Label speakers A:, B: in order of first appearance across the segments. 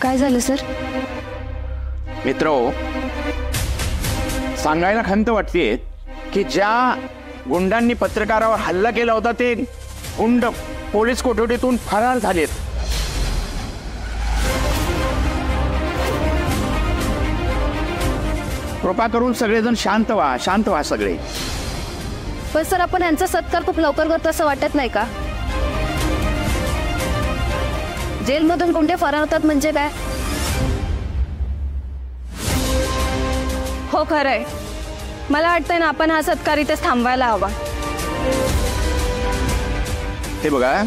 A: काय झालं सर?
B: मित्रहो, सांगायला खंत वाटतेय की ज्या गुंडांनी पत्रकारावर हल्ला केला होता ते गुंड पोलीस कोठडीतून फरार झालेत. कृपा करून सगळेजण शांत व्हा सगळे.
A: पण सर, आपण यांचा सत्कार खूप लवकर करतो असं वाटत नाही का? जेलमधून गुंडे फरार होतात म्हणजे काय? हो खरंय, मला वाटतंय ना आपण हा सत्कार इथेच थांबवायला हवा.
B: हे बघा,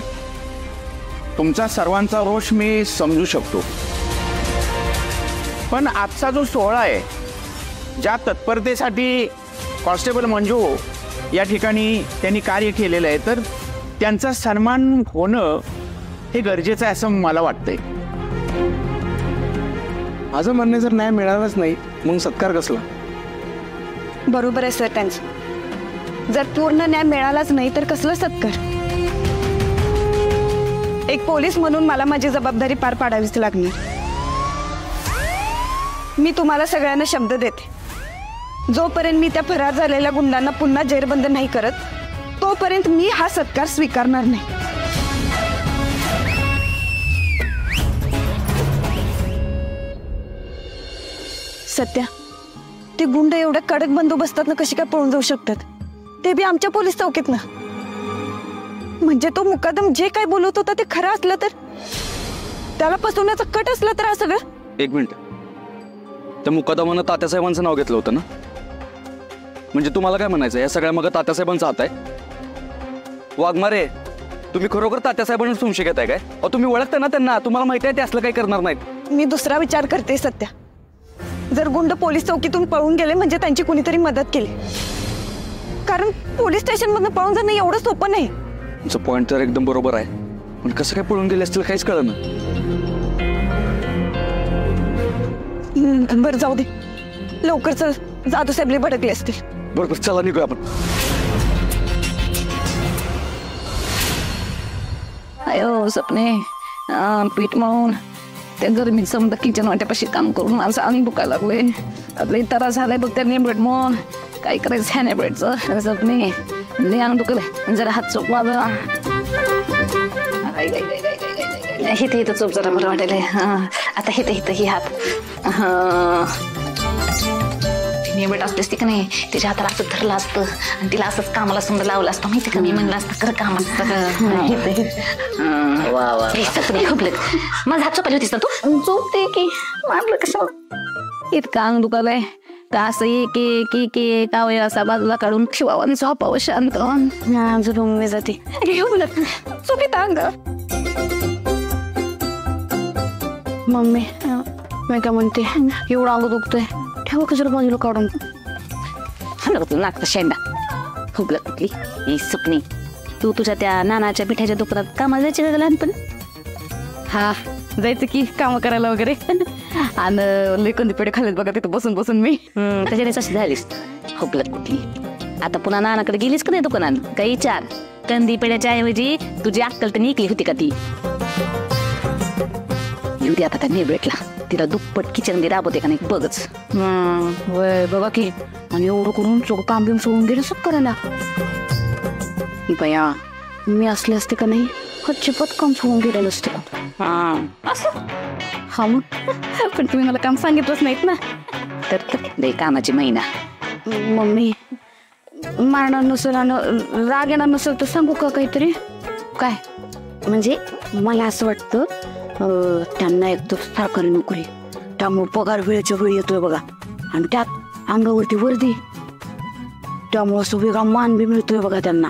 B: तुमचा सर्वांचा रोष मी समजू शकतो, पण आजचा जो सोहळा आहे, ज्या तत्परतेसाठी कॉन्स्टेबल मंजू या ठिकाणी त्यांनी कार्य केलेलं आहे, तर त्यांचा सन्मान होणं हे गरजेचं आहे असं मला वाटतंय.
C: माझं म्हणणं जर न्याय मिळालाच नाही मग सत्कार कसला?
D: बरोबर आहे सर त्यांचं. जर पूर्ण न्याय मिळालाच नाही तर कसला सत्कार? एक पोलीस म्हणून मला माझी जबाबदारी पार पाडावीच लागणार. मी तुम्हाला सगळ्यांना शब्द देते, जोपर्यंत मी त्या फरार झालेल्या गुंडांना पुन्हा जेरबंद नाही करत तोपर्यंत मी हा सत्कार स्वीकारणार नाही. सत्या, ते गुंड एवढ्या कडक बंदोबस्तात ना कशी काय पळून जाऊ शकतात? ते बी आमच्या पोलीस चौकीत ना. म्हणजे तो मुकादम जे काय बोलत होता ते खरं असलं तर, त्याला फसवण्याचा कट असला तर, असं सगळं.
C: एक मिनिट, त्या मुकादमानं तात्यासाहेबांचं नाव घेतलं होतं ना? म्हणजे तुम्हाला काय म्हणायचं, या सगळ्या मग तात्यासाहेबांचा हात आहे? वाघमारे, तुम्ही खरोखर तात्यासाहेबांना संशय घेताय काय? तुम्ही ओळखता ना त्यांना, तुम्हाला माहिती आहे ते असलं काही करणार नाहीत.
D: मी दुसरा विचार करते सत्या. जर गुंड पोलीस चौकीतून पळून गेले म्हणजे त्यांची कुणीतरी मदत केली, कारण पोलीस स्टेशन मधून पळून जाणं एवढं सोपं नाही.
C: तुमचं पॉइंट तर एकदम बरोबर आहे, पण कसं काय पळून गेले असतील काहीच कळलं ना.
D: बरं जाऊ दे, लवकर चल, जाधव साहेब भडकले असतील.
C: बरोबर, चला निघूया आपण.
E: अयो सपने, पीठ मळून त्या गरमीत समजा किचन वाट्यापाशी काम करून माझं आणि दुखायला लागले. आपले तरा झालाय बघ त्या नेब्रेड मग काय करायचं ह्या नेब्रेडचं. सपने लय अंग दुखलंय, जरा हात चोप माझा. हिथं हिथं चोप जरा बरं वाटायला. हा आता हिथं हिथं ही हात. नेब्रेड असतेस ती का नाही, तिच्या हाताला असं धरलं असतं आणि तिला असंच कामाला समजा लावलं असतं, माहिती का? मी म्हणलं असतं खरं काम असतं. खूप लग माझा हात चोपाली होतीस ना तू? चोपते की मारलं कसं इतकं अंग दुखालंय का? असं एक आवय असा बाजूला काढून शिवावं आणि झोपावं शांत.
D: झोपून मी जाते.
E: चोपीत अंग.
D: मम्मी, मी काय म्हणते, एवढं अंग दुखतंय, ठेवा कशाला बाजूला काढून.
E: लागतं शेंडा खूप लागली. ही सुपणी, तू तुझ्या त्या नानाच्या पिठाच्या दुकानात कामाला जायची का लहानपण?
D: हा जायचं की काम करायला वगैरे.
E: आणि लेकंदी पेढे खाल्लेत बघा तिथं बसून बसून मी. त्याच्याने अशी झालीस खूप लागली. आता पुन्हा नानाकडे गेलीस का नाही दुकानात? काही विचार, कंदी पेढ्याच्या ऐवजी तुझी अक्कल तर निघली होती का ती? येऊ दे आता त्या नेबरेटला, तिला दुप्पट किचन मध्ये राबवते का नाही बघच.
D: वय बघा की, आणि एवढं करून सगळं काम बिम सोडून गेलं सब करायला. बया, मी असले असते का नाही खच्चीपत काम सोडून गेलेलं असते.
E: हा मग पण तुम्ही मला काम सांगितलंच नाहीत ना, तर लय कामाची महिना.
D: मम्मी, मारणार नसेल आणि राग येणार नसेल तर सांगू का काहीतरी?
E: काय
D: म्हणजे मला असं वाटतं त्यांना एकदम सरकारी नोकरी, त्यामुळे पगार वेळेच्या वेळी येतोय बघा, आणि त्यात अंगावरती वर्दी, त्यामुळे असं वेगळा मान बी मिळतोय बघा त्यांना.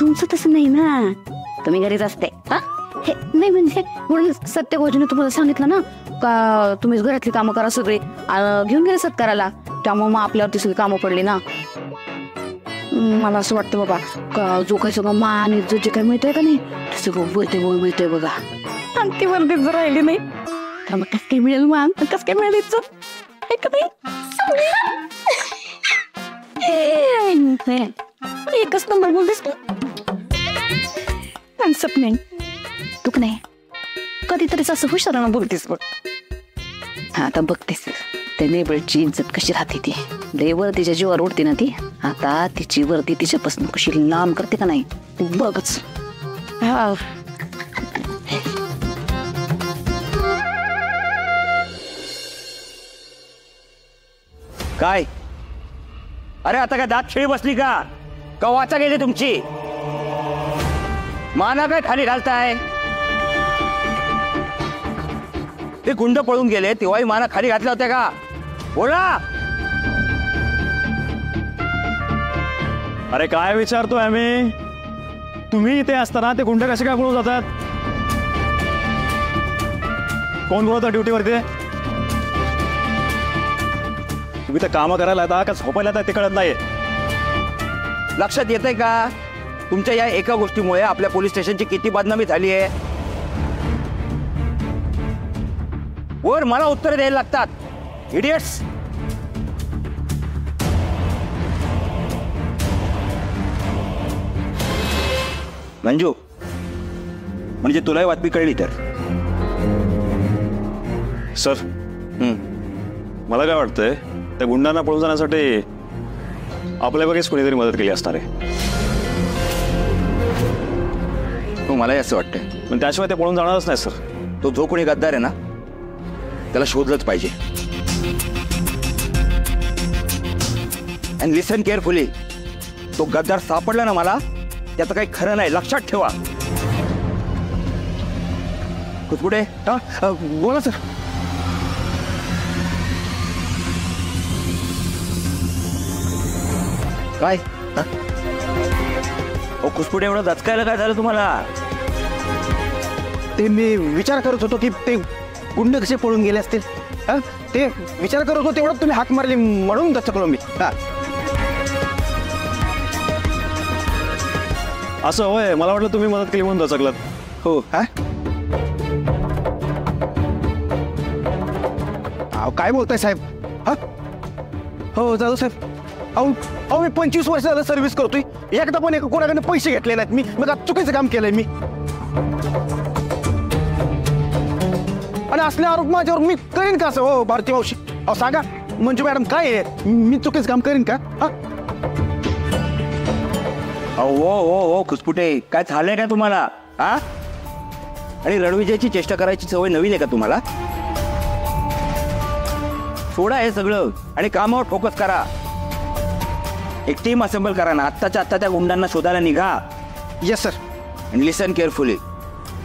E: तुमचं तसं नाही ना, तुम्ही घरीच असते.
D: हे नाही म्हणजे म्हणून सत्य गोष्टीने तुम्हाला सांगितलं ना का तुम्हीच घरातली कामं करा सगळे, घेऊन गेले सत्काराला, त्यामुळे मग आपल्यावरती सगळी कामं पडली ना. मला असं वाटतं बाबा का जो काही सगळं मान इज्जत जे काही मिळतंय का नाही ते सगळं मिळतंय बघा.
E: आणि ती वर्दीच जर राहिली नाही तर मग कसं काय मिळेल मान, कसं काय मिळेल इज्जत?
D: एकच नंबर बोलतेस तू.
E: सपने तू नाही
D: कधीतरीच असं हुशारानं बोलतेस बघ.
E: हा आता बघतेस त्या नेबळची इज्जत कशी राहते ती. लय तिच्या जीवावर उडते ना ती. आता तिची वरती तिच्यापासून कशी लांब करते का नाही तू बघच.
D: हा
B: काय अरे आता काय दात खेळी बसली का वाचा गेली तुमची. माना काय खाली घालताय. ते गुंड पळून गेले तेव्हाही माना खाली घातल्या होत्या का बोला.
F: अरे काय विचारतोय आम्ही. तुम्ही इथे असताना ते गुंड कसे काय पळून जातात. कोण बोलवतं ड्युटीवरती. तुम्ही तर कामं करायला येता का झोपायला येतात ते कळत नाही.
B: लक्षात येतंय का तुमच्या या एका गोष्टीमुळे आपल्या पोलीस स्टेशनची किती बदनामी झाली आहे. वर मला उत्तर द्यायला लागतात इडियट्स. मंजू म्हणजे तुलाही बातमी कळली तर.
F: सर मला काय वाटतंय त्या गुंडांना पळून जाण्यासाठी आपल्या बघेच कोणीतरी मदत केली असणार आहे.
B: मलाही असं वाटतंय.
F: पण त्याशिवाय ते पळून जाणारच नाही सर.
B: तो जो कोणी गद्दार आहे ना त्याला शोधलंच पाहिजे. And listen carefully. तो गद्दार सापडला ना मला त्याचं काही खरं नाही लक्षात ठेवा. कुठे बोला सर. काय खुसपुडे एवढं दचकायला काय झालं तुम्हाला.
G: ते मी विचार करत होतो की ते गुंड कसे पळून गेले असतील. ते विचार करत होतो तेवढं तुम्ही हाक मारली म्हणून दचकलो मी.
F: असं होय. मला वाटलं तुम्ही मदत केली म्हणून दचकलात.
G: हो काय बोलताय साहेब. हो जाधव साहेब. अहो मी 25 वर्ष झालं सर्व्हिस करतोय. एकदा पण कोणाकडे पैसे घेतले नाहीत मी. मग चुकीचं काम केलंय मी. आणि असले आरोप माझ्यावर मी करीन का असं. हो भारती मावशी अहो सांगा मंजू मॅडम काय आहे मी चुकीचं काम करीन का.
B: हो खुसपुटे काय झालंय का तुम्हाला. आणि रणविजयची चेष्टा करायची सवय नवीन आहे का तुम्हाला. सोडा हे सगळं आणि कामावर फोकस करा. एक टीम असेंबल करा ना. आत्ताच्या आत्ता त्या गुंडांना शोधायला निघा.
G: Yes sir.
B: And listen carefully.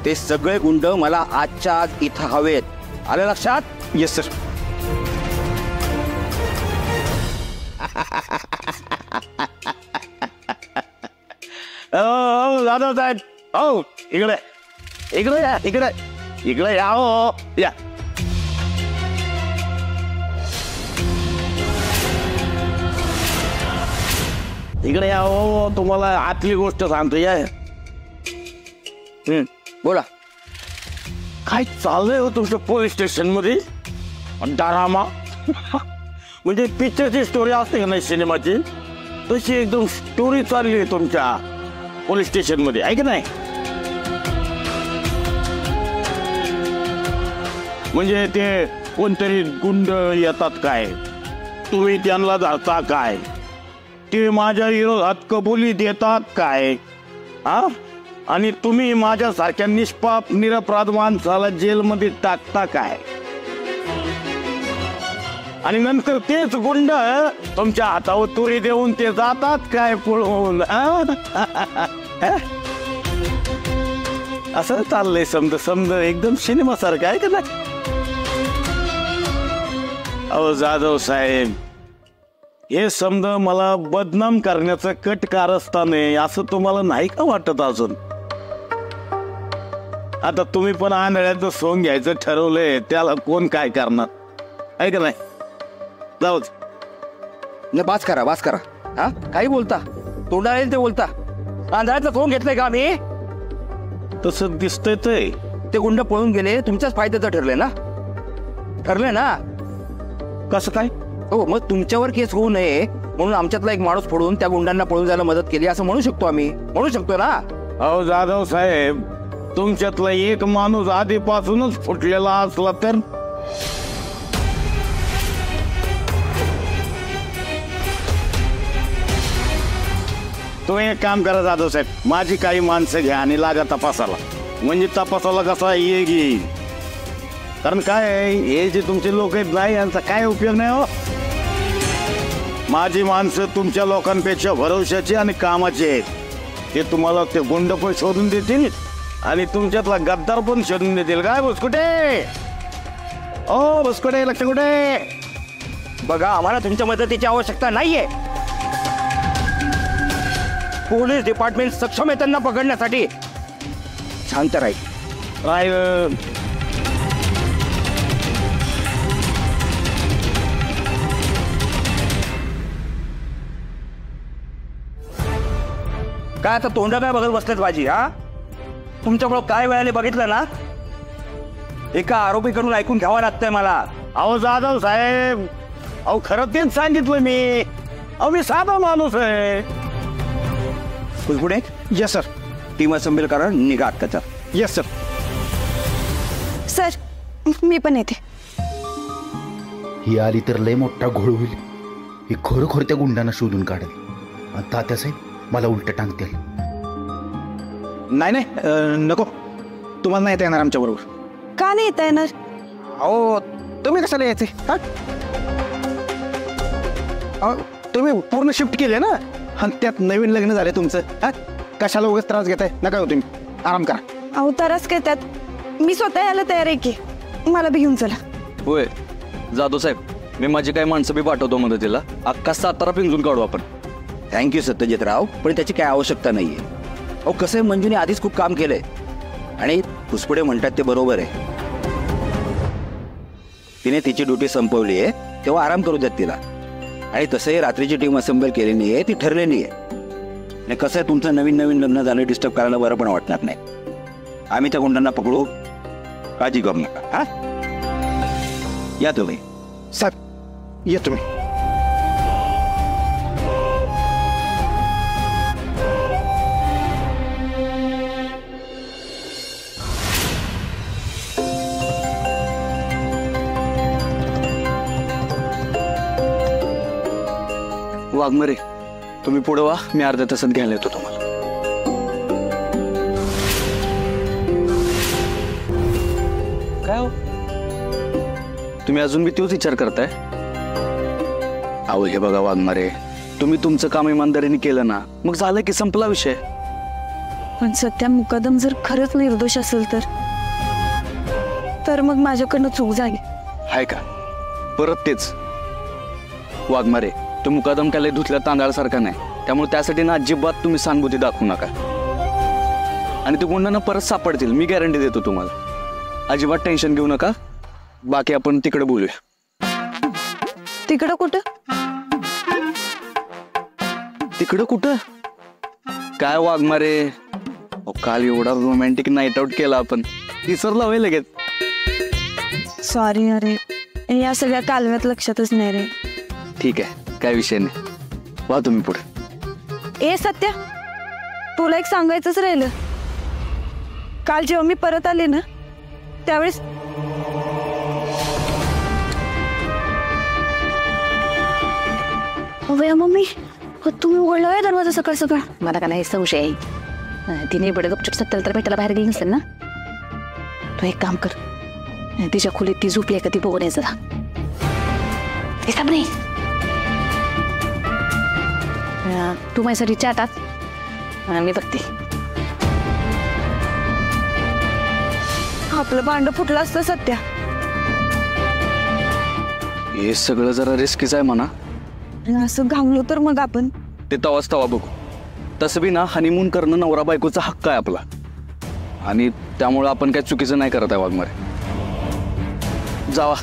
B: ते सगळे गुंड मला आजच्या आज इथं हवेत. आलं लक्षात.
G: Yes sir.
B: जाधव साहेब हो इकडे इकडे या इकडे इकडे या. हो या. इकडे या. हो तुम्हाला आतली गोष्ट सांगतो या. बोला काय चाललंय हो तुमच्या पोलीस स्टेशन मध्ये. डरामा म्हणजे पिक्चरची स्टोरी असते का नाही सिनेमाची तशी एकदम स्टोरी चालली आहे तुमच्या पोलीस स्टेशन मध्ये आहे की नाही. म्हणजे ते कोणतरी गुंड येतात काय तुम्ही त्यांना धरता काय. ते माझ्या विरोधात कबुली देतात काय. आणि तुम्ही माझ्यासारख्या निष्पाप निरपराध माणसाला जेलमध्ये टाकता काय. आणि नंतर तेच गुंड तुमच्या हातावर तुरी देऊन ते जातात काय पळून. असं चाललंय समज एकदम सिनेमा सारखं आहे का नाही. अहो जाधव साहेब हे समज मला बदनाम करण्याचं कट कारस्थान आहे असं तुम्हाला नाही का वाटत अजून. आता तुम्ही पण आंधळ्याचं सोंग घ्यायचं ठरवलंय त्याला कोण काय करणार आहे का नाही. जाऊ बास करा बास करा. काही बोलता तोंडा येईल ते बोलता. आंधळ्याचं सोंग घेतलंय का मी.
F: तसं दिसतंय.
B: ते गुंड पळून गेले तुमच्याच फायद्याचं ठरलंय ना. ठरलंय ना.
F: कसं काय.
B: हो मग तुमच्यावर केस होऊ नये म्हणून आमच्यातला एक माणूस फोडून त्या गुंडांना पळून जायला मदत केली असं म्हणू शकतो आम्ही. म्हणू शकतो ना.
F: अहो जाधव साहेब
B: तुमच्यातला एक माणूस आधीपासूनच फुटलेला असला तर तुम्ही एक काम करा जाधव साहेब, माझी काही माणसं घ्या आणि लागा तपासाला. म्हणजे तपासाला कसा येईल, कारण काय आहे, हे जे तुमचे लोक आहेत नाही यांचा काय उपयोग नाही हो. माझी माणसं तुमच्या लोकांपेक्षा भरवशाची आणि कामाची आहेत. ते तुम्हाला ते गुंड पण शोधून देतील आणि तुमच्यातला गद्दार पण शोधून देतील. काय बुसकुटे, ओ बुसकुटे, लक्ष कुठे बघा, आम्हाला तुमच्या मदतीची आवश्यकता नाहीये. पोलीस डिपार्टमेंट सक्षम आहे त्यांना पकडण्यासाठी. शांत राहील. काय आता तोंड काय बघत बसलेत बाजी? हा, तुमच्यामुळं काय वेळाने बघितलं ना, एका आरोपीकडून ऐकून घ्यावं लागतंय मला. अहो जाधव साहेब, अहो खरं तेच सांगितलं मी. अहो मी साधा माणूस आहे. पुढे
G: येस सर.
B: टीम असेंबल करा, निघा अटकाचा.
G: Yes sir.
A: सर मी पण येते.
H: ही आली तर लय मोठा घोळ होईल. ही खरोखर त्या गुंडांना शोधून काढेल आणि तात्यासाहेब मला उलट टांगतील.
G: नाही नाही, नको, तुम्हाला नाही येता येणार आमच्या बरोबर.
A: का नाही येता येणार?
G: अहो तुम्ही कशाला यायचे? हा, अहो तुम्ही पूर्ण शिफ्ट केले ना, आणि त्यात नवीन लग्न झाले तुमचं. हा, कशाला उगाच त्रास घेताय? नका हो, तुम्ही आराम करा.
A: अहो तरच काय त्यात, मी स्वतः यायला तयार आहे की, मला बी घेऊन चला.
C: होय जाधव साहेब, मी माझी काही माणसं बी पाठवतो मदतीला. अख्खा सातारा पिंजून काढू आपण.
B: थँक्यू सत्यजितराव, पण त्याची काय आवश्यकता नाहीये. अहो कसं आहे, मंजूने आधीच खूप काम केलंय आणि पुसपुडे म्हणतात ते बरोबर आहे. तिने तिची ड्युटी संपवली आहे, तेव्हा आराम करू द्यात तिला. आणि तसंही रात्रीची टीम असेंबल केलेली आहे, ती ठरलेली आहे. आणि कसं आहे, तुमचं नवीन नवीन लग्न झालं, डिस्टर्ब करायला बरं पण वाटणार नाही. आम्ही त्या गुंडांना पकडू, काळजी करू नका. हा, या तुम्ही.
G: साहेब ये तुम्ही.
C: वाघमारे, तुम्ही पुढे वा, मी अर्ध्या तासात घ्यायला येतो तुम्हाला. काय हो, तुम्ही अजून बी तोच विचार करताय? अहो हे बघा वाघमारे, तुम्ही तुमचं काम इमानदारीने केलं ना, मग झालं की संपला विषय.
A: पण सध्या मुकदम जर खरंच निर्दोष असेल तर मग माझ्याकडनं चूक झाली.
C: हाय का? परत तेच वाघमारे, तो मुकादम काय लय धुतल्या तांदळासारखा नाही, त्यामुळे त्यासाठी ना अजिबात तुम्ही सहानुभूती दाखवू नका. आणि ते गुंडांना परत सापडतील, मी गॅरंटी देतो तुम्हाला. अजिबात टेन्शन घेऊ नका. बाकी आपण तिकडे बोलूया.
A: तिकडं कुठं?
C: तिकडं कुठं काय वाघमारे, काल एवढा रोमॅन्टिक नाईट आउट केला आपण, विसरला होय लगेच.
A: सॉरी अरे, या सगळ्या कालव्यात लक्षातच नाही रे.
C: ठीक आहे, काय विषय नाही, वा तुम्ही पुढे.
A: ए सत्या, तुला एक सांगायचंच राहिलं. काल जेव्हा मी परत आले ना, त्यावेळेस
D: मम्मी, तुम्ही उघडला आहे दरवाजा सकाळ सकाळ? मला का नाही संशय आहे, तिने बडे गपचूप सत्याला तर भेटायला बाहेर गेली नसेल ना. तू एक काम कर, तिच्या खोलीत ती झोपली आहे का ती बघून यायचं. नाही तू माझ्यासाठी चाटात, मी बघते.
A: आपलं भांड फुटलं असतं सत्या.
C: हे सगळं जरा रिस्कीच आहे म्हणा.
A: असं घामलो तर मग आपण
C: ते तवाच तवा बघू. तसं बी ना, हनीमून करणं नवरा बायकोचा हक्क आहे आपला, आणि त्यामुळं आपण काही चुकीचं नाही करत आहे वाघमारे. जावा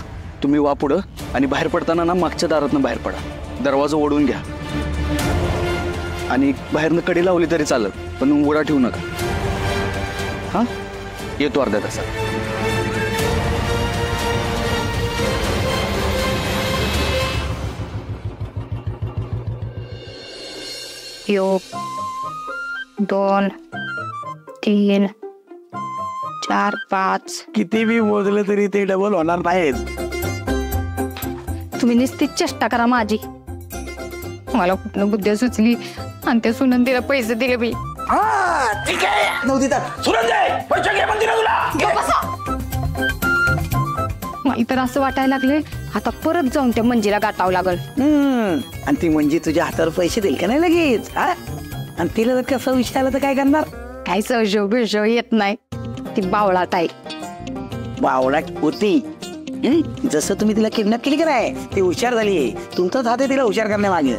C: तुम्ही, वा पुढं, आणि बाहेर पडताना ना मागच्या दारातनं बाहेर पडा. दरवाजा ओढून घ्या आणि बाहेरनं कडी लावली तरी चालत, पण उघडा ठेवू नका. हा, येतो अर्ध्या तासात.
D: एक, दोन, तीन, 4 5.
B: किती बी मोजलं तरी ते डबल होणार नाहीत.
D: तुम्ही नुसती चेष्टा करा माझी. मला कुठनं बुद्धी सुचली आणि ते सुनंदीला पैसे दिले मी.
B: ठीक आहे नव्हती सुरंदे पैसे घे म्हणते ना तुला.
D: मला तर असं वाटायला लागले आता परत जाऊन त्या मंजीला गाठावं लागल.
I: आणि ती म्हणजे तुझ्या हातावर पैसे देईल का नाही लगेच? आणि तिला जर कसं विचारलं तर काय करणार?
D: काय सवशव बिळशव येत नाही. ती बावळाट आहे.
I: बावळाट होती. जसं तुम्ही तिला किडनॅप केली काय ती हुशार झाली. तुमचाच हात आहे तिला हुशार करण्यामागे.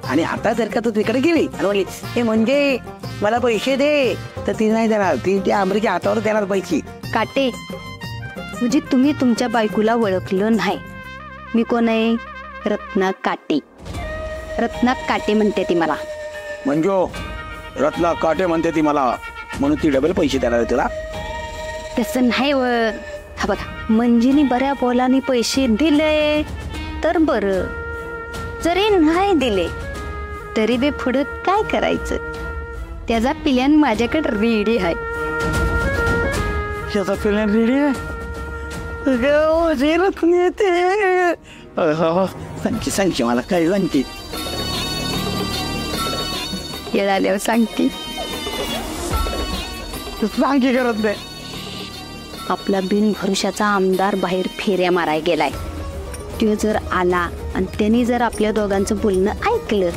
I: आणि आता जर का तू तिकडे गेली आणि म्हणली हे म्हणजे मला पैसे दे तर ती नाही देणार. ती त्या अमरीच्या हातावर देणार पैसे.
D: काटे म्हणजे तुम्ही तुमच्या बायकोला ओळखलं नाही. मी कोण आहे? रत्ना काटे. रत्ना काटे म्हणते ती मला.
B: मंजू रत्ना काटे म्हणते ती मला म्हणून ती डबल पैसे देणार आहे तुला.
D: तसं नाही व. हा बघा मंजीने बऱ्या बोलाने पैसे दिले तर बरं. जरी नाही दिले तरी बे पुढं काय करायचं त्याचा प्लॅन माझ्याकडे रेडी आहे.
B: त्याचा प्लॅन रेडी आहे. सांगते मला काय सांगते.
D: येळ आल्यावर सांगते.
B: सांगे करत नाही.
D: आपला बिनभरोशाचा आमदार बाहेर फेऱ्या माराय गेलाय. तो जर आला आणि त्यांनी जर आपल्या दोघांचं बोलणं ऐकलं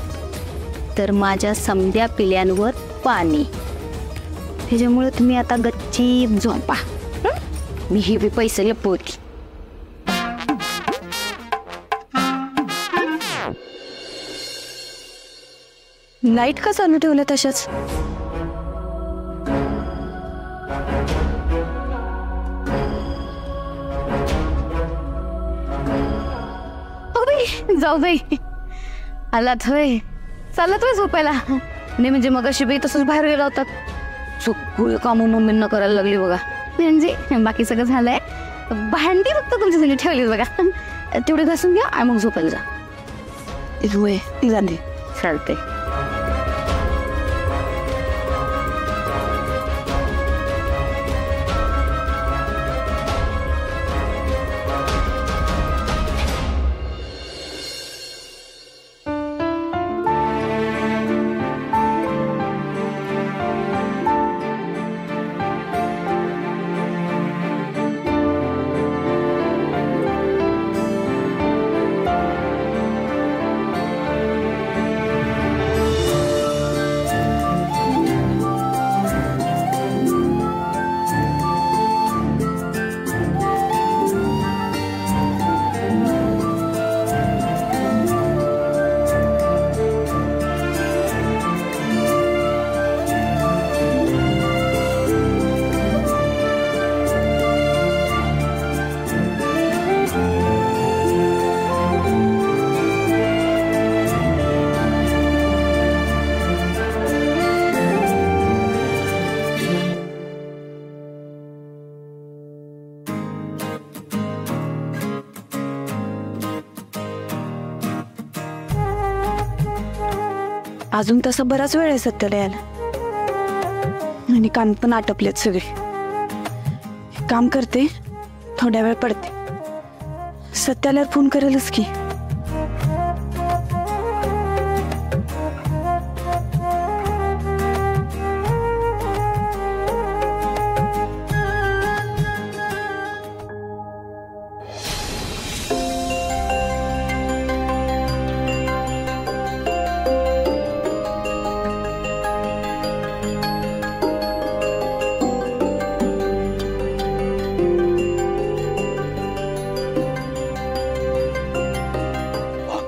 D: तर माझ्या समध्या पिल्यांवर पाणी. त्याच्यामुळे तुम्ही आता गच्चीप झोपा. मी हे बी पैसे लपवते.
A: लाईट का चालू ठेवलं तशाच?
D: जाऊ बाई आलात होय. चालत होय झोपायला. नाही म्हणजे मग अशी बाई तसंच बाहेर गेला होता. सगळं कामं मम्मींना करायला लागली बघा. म्हणजे बाकी सगळं झालंय. भांडी फक्त तुमच्यासाठी ठेवली बघा. तेवढे घासून घ्या आणि मग झोपायला जा.
I: होय जाते
D: चालते.
A: अजून तसं बराच वेळ आहे सत्याला यायला. आणि कान पण आटपलेत सगळे. काम करते थोड्या वेळ पडते. सत्याला फोन करेलच की.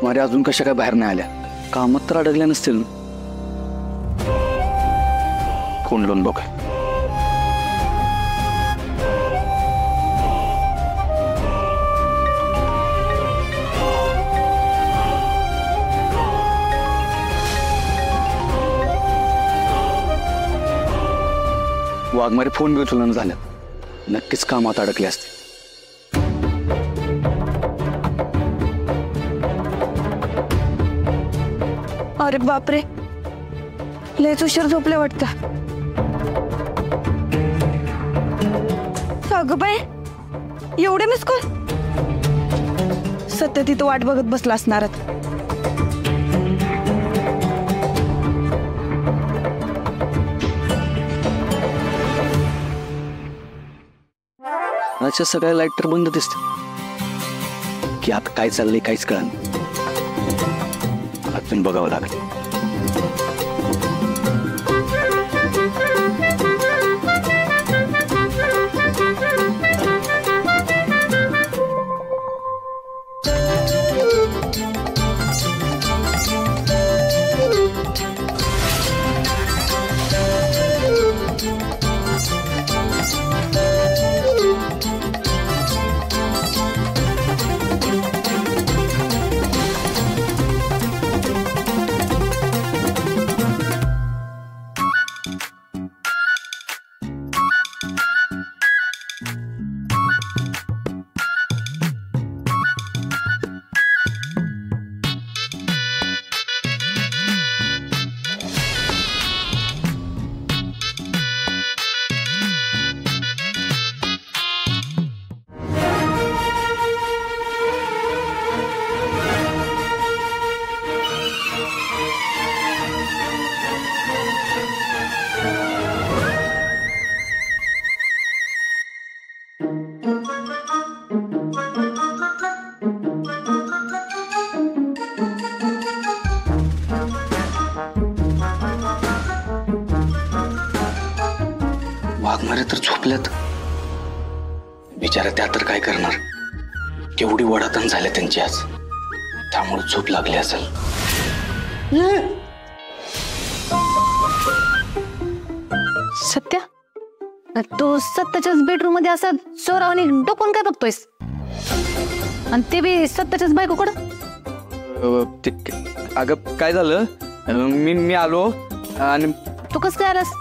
C: मारे अजून कशा काय बाहेर नाही आल्या? कामात तर अडकल्या नसतील ना? फोन लावून बघ. वाघमारे फोन बी उचलून झालं. नक्कीच कामात अडकले असते.
A: अरे बापरे, लयच उशीर झोपले वाटतं. अगं बाई, एवढे मिस कॉल? सत्य तिथं वाट बघत बसला असणार.
C: अच्छा, सगळ्या लाईट तर बंद दिसत की आता काय चाललंय काहीच कळलं. अजून बघावं लागेल. वाघमारे तर झोपल्यात. बिचारा त्या तर काय करणार. केवढी वडाताण झाल्या त्यांची आज, त्यामुळे झोप लागली असेल.
D: सत्या, तू सत्याच्याच बेडरूम मध्ये असा चोरावानी डोकून काय बघतोयस? आणि ते बी सत्याच्याच बायकोकडं.
C: अगं काय झालं, मी आलो आणि
D: तू कसं काय आलास?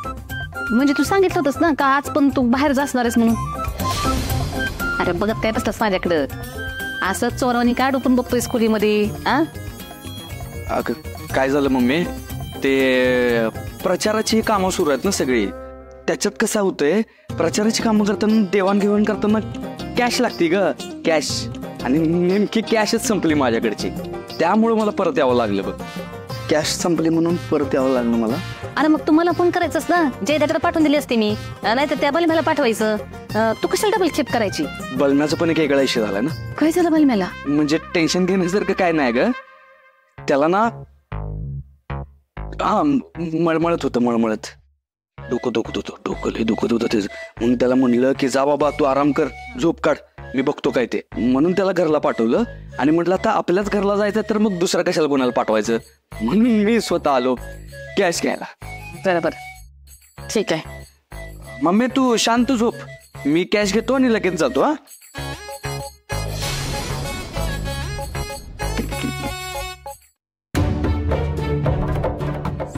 D: म्हणजे तू सांगितलं होतंस ना का आज पण तू बाहेर जाणार आहेस म्हणून. अरे बघत काय बसलास माझ्याकडं? असं चोरावानी काय डोकून बघतोयस खोलीमध्ये?
C: अगं काय झालं मम्मी, ते प्रचाराची कामं सुरू आहेत ना सगळी. त्याच्यात कसं होतंय, प्रचाराची कामं करताना देवाणघेवाण करताना कॅश लागते ग, कॅश. आणि नेमकी कॅशच संपली माझ्याकडची, त्यामुळे मला परत यावं लागलं बघ. कॅश संपली म्हणून परत यावं लागलं मला.
D: अरे मग तुम्हाला फोन करायचंच ना, जे त्याकडे पाठवून दिली असते मी, नाही तर त्या बलम्याला पाठवायचं. तू कशाला डबल चेक करायची?
C: बलम्याचा पण एक वेगळा इश्यू झाला ना.
D: काय झालं बलम्याला?
C: म्हणजे टेन्शन घेण्यासारखं काय नाही ग. त्याला ना मळमळत होतं, मळमळत डोकं दुखत होतं, डोकं लय दुखत होतं त्याचं. म्हणून त्याला म्हणलं की जा बाबा तू आराम कर, झोप काढ, मी बघतो काय ते. म्हणून त्याला घरला पाठवलं आणि म्हटलं आता आपल्याच घरला जायचं तर मग दुसरा कशाला कोणाला पाठवायचं, म्हणून मी स्वतः आलो कॅश घ्यायला.
D: बरोबर, ठीक आहे.
C: मम्मी तू शांत झोप, मी कॅश घेतो आणि लगेच जातो. हा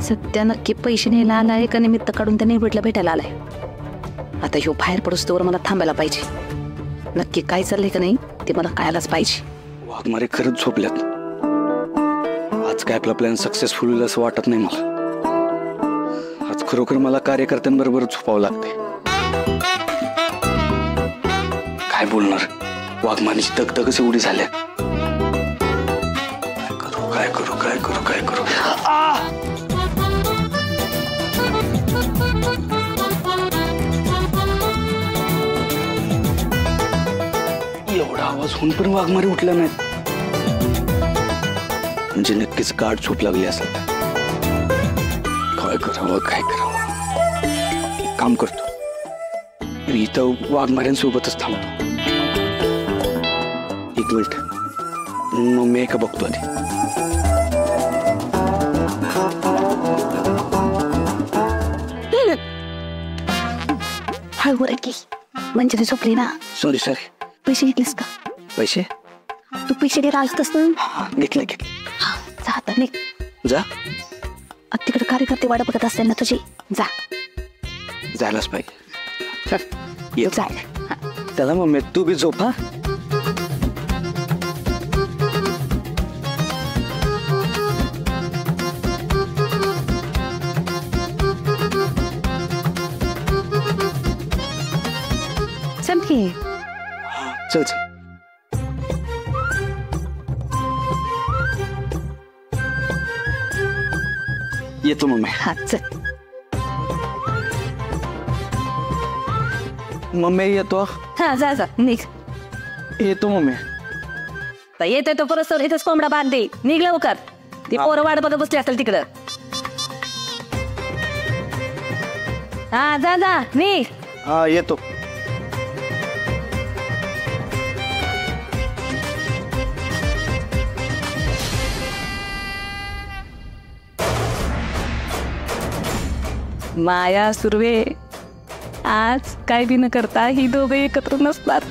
D: सत्या नक्की पैसे न्यायला आलाय का निमित्त काढून त्या निवडला भेटायला आलाय? आता ह्यो बाहेर पडूस तोवर मला थांबायला पाहिजे. नक्की काय चाललंय का नाही ते मला कळायलाच पाहिजे.
C: वाघमारे खरंच झोपल्यात. आज काय आपला प्लॅन सक्सेसफुल होईल असं वाटत नाही मला. आज खरोखर मला कार्यकर्त्यांबरोबर झोपावं लागते. काय बोलणार, वाघमारेची दगदगच एवढी झाल्या. काय करू काय करू काय करू. एवढा आवाज होऊन पण वाघमारे उठला नाहीत, म्हणजे नक्कीच गाठ झोप लागली असेल. काय करावं काय करावं. काम करतो, मी इथं वाघमाऱ्यांसोबतच थांबतो. एक मिनिट, मग मी एका बघतो आधी.
D: हळूवर की म्हणजे ती झोपली ना.
C: Sorry sorry.
D: पैसे घेतलेस का?
C: पैसे?
D: तू पैसे घ्यायला आलतस ना.
C: घेतले घेतले.
D: जा आता निघ.
C: जा.
D: तिकडे कार्यकर्ते वाट बघत असतील ना तुझी. जा.
C: जायलाच पाहिजे.
D: जा.
C: चला मम्मी तू बी झोप. हा
D: संपली.
C: चल चल. येतो मम्मी.
E: हा चल.
C: मम्मी येतो.
E: हा जा जा निघ.
C: येतो मम्मी.
E: तर येतोय तो परत इथेच कोंबडा बांधते. निघ लवकर. ती पोरं वाट बघत बसली असेल तिकडं. हा जा जा निघ.
G: हा येतो.
E: माया सुर्वे आज काय बी न करता ही दोघं एकत्र नसतात.